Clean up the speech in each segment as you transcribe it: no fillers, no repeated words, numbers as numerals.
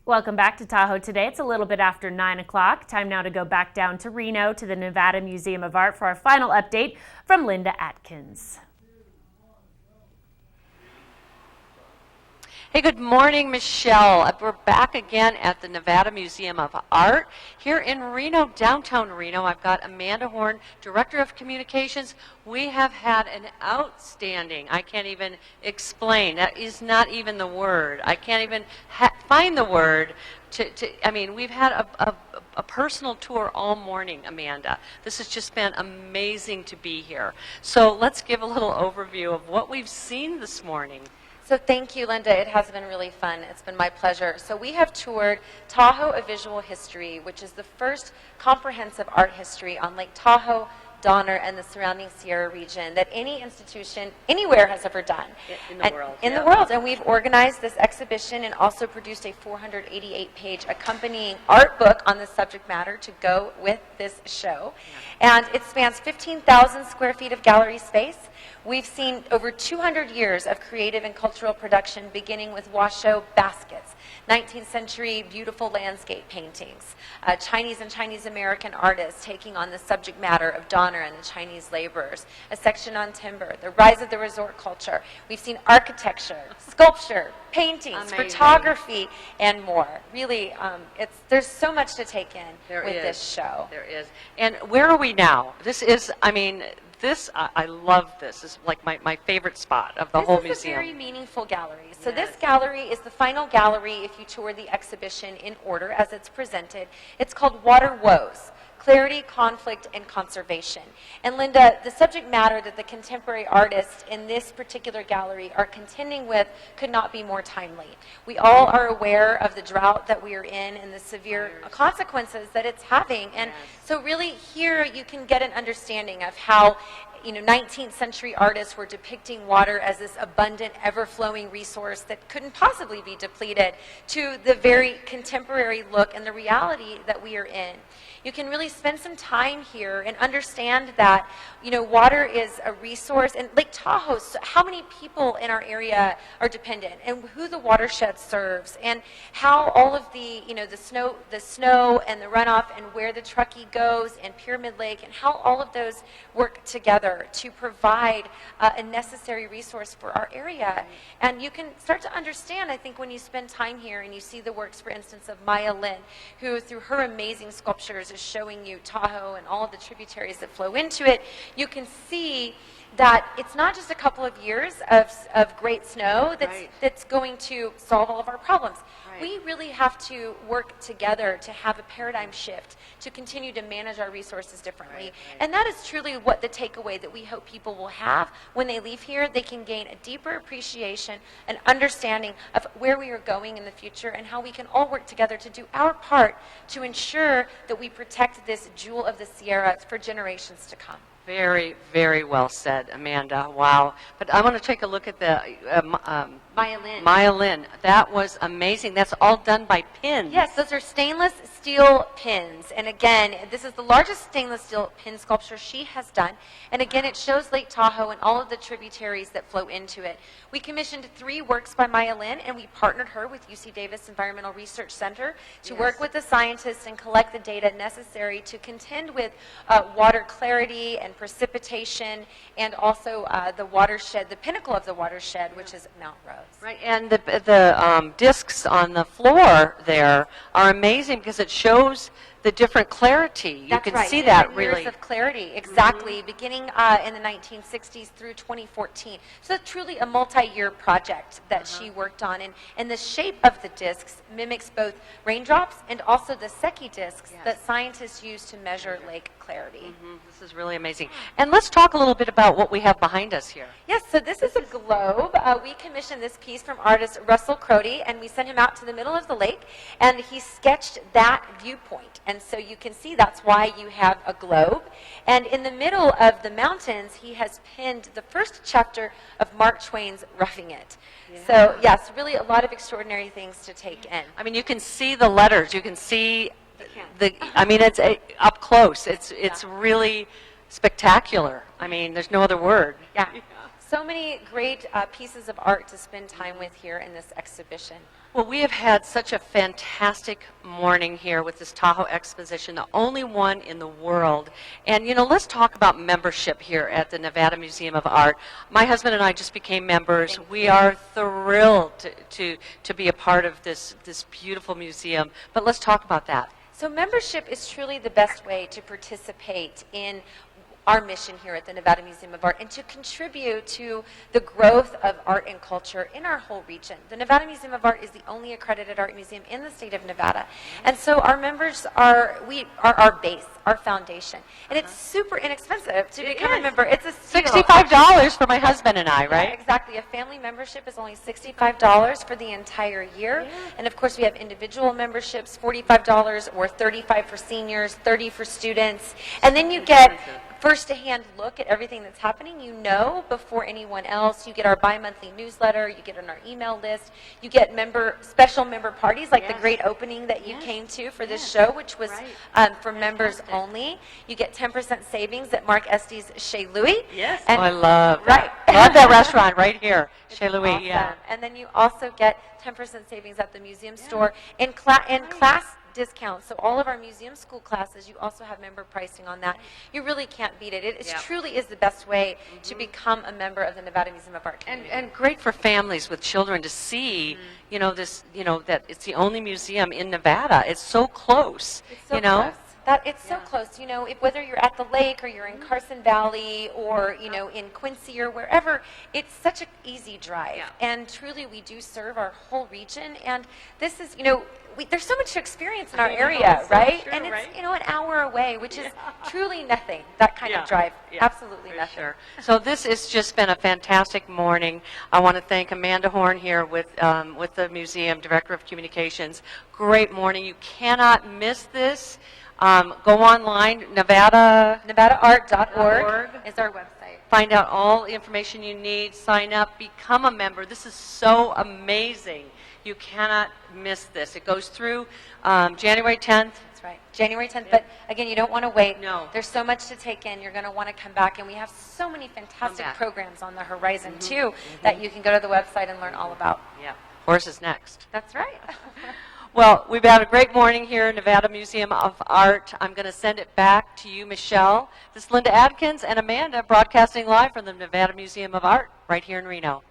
Welcome back to Tahoe today. It's a little bit after 9 o'clock. Time now to go back down to Reno to the Nevada Museum of Art for our final update from Linda Atkins. Hey, good morning, Michelle. We're back again at the Nevada Museum of Art here in Reno, downtown Reno. I've got Amanda Horn, Director of Communications. We have had an outstanding, I can't even explain, that is not even the word. I can't even find the word I mean, we've had a personal tour all morning, Amanda. This has just been amazing to be here. So let's give a little overview of what we've seen this morning. So thank you, Linda. It has been really fun. It's been my pleasure. So we have toured Tahoe, A Visual History, which is the first comprehensive art history on Lake Tahoe, Donner, and the surrounding Sierra region that any institution anywhere has ever done. In the world. In the world. And we've organized this exhibition and also produced a 488-page accompanying art book on the subject matter to go with this show. And it spans 15,000 square feet of gallery space. We've seen over 200 years of creative and cultural production, beginning with Washoe baskets, 19th century beautiful landscape paintings, Chinese and Chinese American artists taking on the subject matter of Donner and the Chinese laborers, a section on timber, the rise of the resort culture. We've seen architecture, sculpture, paintings, Amazing. Photography, and more. Really, there's so much to take in this show. There is. And where are we now? This is, I mean, I love this. This is like my favorite spot of the whole museum. This is a very meaningful gallery. So this gallery is the final gallery if you tour the exhibition in order as it's presented. It's called Water Woes: Clarity, Conflict, and Conservation. And Linda, the subject matter that the contemporary artists in this particular gallery are contending with could not be more timely. We all are aware of the drought that we are in and the severe consequences that it's having. And so really here you can get an understanding of how 19th century artists were depicting water as this abundant, ever-flowing resource that couldn't possibly be depleted, to the very contemporary look and the reality that we are in. You can really spend some time here and understand that, water is a resource. And Lake Tahoe, how many people in our area are dependent, and who the watershed serves, and how all of the, the snow and the runoff, and where the Truckee goes, and Pyramid Lake, and how all of those work together to provide a necessary resource for our area. And you can start to understand, I think, when you spend time here and you see the works, for instance, of Maya Lin, who through her amazing sculptures is showing you Tahoe and all of the tributaries that flow into it. You can see that it's not just a couple of years of great snow that's going to solve all of our problems. We really have to work together to have a paradigm shift to continue to manage our resources differently. And that is truly what the takeaway that we hope people will have when they leave here. They can gain a deeper appreciation and understanding of where we are going in the future and how we can all work together to do our part to ensure that we protect this jewel of the Sierra for generations to come. Very, very well said, Amanda. Wow. But I want to take a look at the Maya Lin. That was amazing. That's all done by pins. Yes, those are stainless steel pins. And again, this is the largest stainless steel pin sculpture she has done. And again, it shows Lake Tahoe and all of the tributaries that flow into it. We commissioned 3 works by Maya Lin, and we partnered her with UC Davis Environmental Research Center to work with the scientists and collect the data necessary to contend with water clarity and precipitation, and also the watershed, the pinnacle of the watershed, which is Mount Rose. Right, and the discs on the floor there are amazing because it shows the different clarity. You can see that really. Years of clarity, exactly, beginning in the 1960s through 2014. So it's truly a multi-year project that she worked on. And the shape of the discs mimics both raindrops and also the Secchi discs that scientists use to measure lake clarity. This is really amazing. And let's talk a little bit about what we have behind us here. Yes, so this is a globe. We commissioned this piece from artist Russell Crody, and we sent him out to the middle of the lake, and he sketched that viewpoint. And so you can see that's why you have a globe. And in the middle of the mountains, he has pinned the first chapter of Mark Twain's Roughing It. So yes, really a lot of extraordinary things to take in. I mean, you can see the letters. You can see I mean, it's up close. It's really spectacular. I mean, there's no other word. Yeah. So many great pieces of art to spend time with here in this exhibition. Well, we have had such a fantastic morning here with this Tahoe exposition, the only one in the world. And, you know, let's talk about membership here at the Nevada Museum of Art. My husband and I just became members. We are thrilled to be a part of this beautiful museum. But let's talk about that. So membership is truly the best way to participate in our mission here at the Nevada Museum of Art and to contribute to the growth of art and culture in our whole region. The Nevada Museum of Art is the only accredited art museum in the state of Nevada. And so our members are our base, our foundation. And it's super inexpensive to become a member. It's a steal. $65 for my husband and I, right? Yeah, exactly. A family membership is only $65 for the entire year. Yeah. And of course we have individual memberships, $45 or $35 for seniors, $30 for students. And then you get first-hand look at everything that's happening, you know, before anyone else. You get our bi-monthly newsletter, you get on our email list, you get special member parties like the great opening that you came to for this show, which was for members only. You get 10% savings at Mark Estes Chez Louis. Yes. And, I love that. Love that restaurant right here, Chez Louis. Awesome. Yeah. And then you also get 10% savings at the museum store and class discounts. So all of our museum school classes, you also have member pricing on that. You really can't beat it. It truly is the best way to become a member of the Nevada Museum of Art community. And great for families with children to see, you know, that it's the only museum in Nevada. It's so close, It's so close. It's so close, you know, whether you're at the lake or you're in Carson Valley or, you know, in Quincy or wherever, it's such an easy drive. Yeah. And truly we do serve our whole region. And this is, you know, there's so much to experience in our area, right? True, and it's, right? you know, an hour away, which is truly nothing, that kind of drive. Absolutely nothing. Sure. So this has just been a fantastic morning. I want to thank Amanda Horn here with the museum, Director of Communications. Great morning. You cannot miss this. Go online, NevadaArt.org is our website. Find out all the information you need, sign up, become a member. This is so amazing. You cannot miss this. It goes through January 10th. That's right, January 10th. But again, you don't want to wait. No. There's so much to take in. You're going to want to come back. And we have so many fantastic programs on the horizon, too, that you can go to the website and learn all about. Yeah. Horse is next. That's right. Well, we've had a great morning here in Nevada Museum of Art. I'm going to send it back to you, Michelle. This is Linda Adkins and Amanda broadcasting live from the Nevada Museum of Art right here in Reno.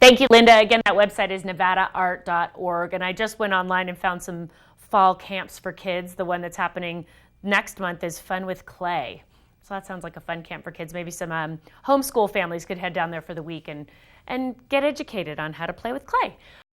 Thank you, Linda. Again, that website is NevadaArt.org. And I just went online and found some fall camps for kids. The one that's happening next month is Fun with Clay. So that sounds like a fun camp for kids. Maybe some homeschool families could head down there for the week and get educated on how to play with clay.